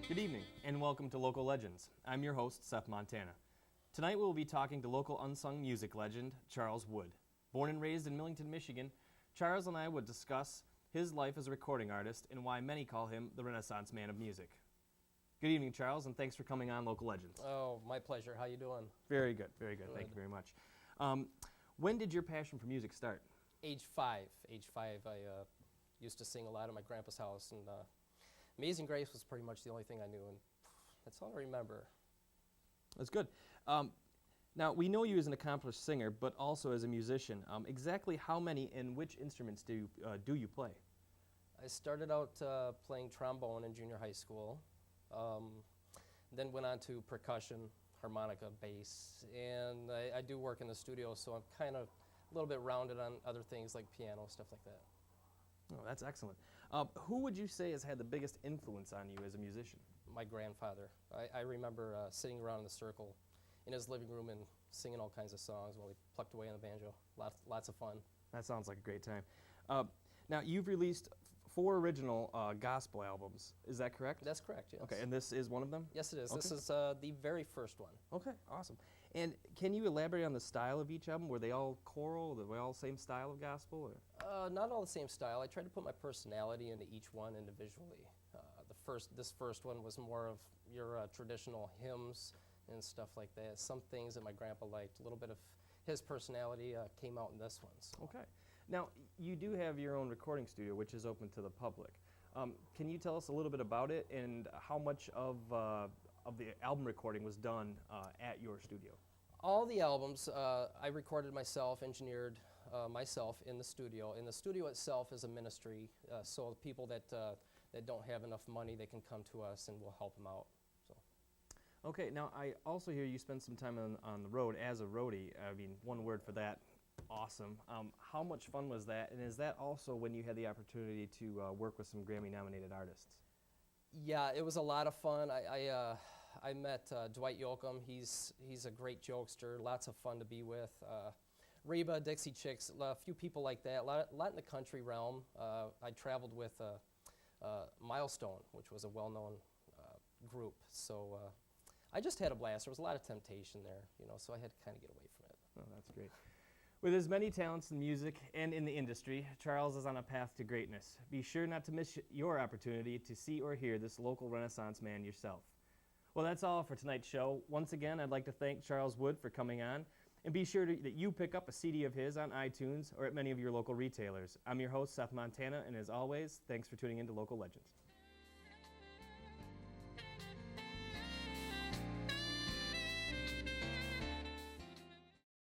Good evening, and welcome to Local Legends. I'm your host, Seth Montana. Tonight we'll be talking to local unsung music legend, Charles Wood. Born and raised in Millington, Michigan, Charles and I would discuss his life as a recording artist and why many call him the Renaissance man of music. Good evening, Charles, and thanks for coming on Local Legends. Oh, my pleasure. How you doing? Very good, very good. Thank you very much. When did your passion for music start? Age five, I used to sing a lot at my grandpa's house, and Amazing Grace was pretty much the only thing I knew, and that's all I remember. That's good. Now, we know you as an accomplished singer, but also as a musician. Exactly how many and which instruments do you play? I started out playing trombone in junior high school, then went on to percussion, harmonica, bass, and I do work in the studio, so I'm kind of a little bit rounded on other things like piano, stuff like that. Oh, that's excellent. Who would you say has had the biggest influence on you as a musician? My grandfather. I remember sitting around in the circle in his living room and singing all kinds of songs while he plucked away on the banjo. Lots of fun. That sounds like a great time. Now, you've released 4 original gospel albums. Is that correct? That's correct, yes. Okay, and this is one of them? Yes, it is. Okay. This is the very first one. Okay, awesome. And can you elaborate on the style of each album? Were they all choral? Were they all same style of gospel? Or? Not all the same style. I tried to put my personality into each one individually. This first one was more of your traditional hymns and stuff like that. Some things that my grandpa liked. A little bit of his personality came out in this one. So. Okay. Now, you do have your own recording studio, which is open to the public. Can you tell us a little bit about it and how much of the album recording was done at your studio? All the albums I recorded myself, engineered myself in the studio. And the studio itself is a ministry, so the people that don't have enough money, they can come to us and we'll help them out. So. Okay, now I also hear you spend some time on the road as a roadie. I mean, one word for that, awesome. How much fun was that? And is that also when you had the opportunity to work with some Grammy-nominated artists? Yeah, it was a lot of fun. I met Dwight Yoakam. He's a great jokester, lots of fun to be with. Reba, Dixie Chicks, a few people like that, a lot in the country realm. I traveled with Milestone, which was a well-known group. So I just had a blast. There was a lot of temptation there, so I had to kind of get away from it. Oh, that's great. With as many talents in music and in the industry, Charles is on a path to greatness. Be sure not to miss your opportunity to see or hear this local Renaissance man yourself. Well, that's all for tonight's show. Once again, I'd like to thank Charles Wood for coming on, and be sure that you pick up a CD of his on iTunes or at many of your local retailers. I'm your host, Seth Montana, and as always, thanks for tuning in to Local Legends.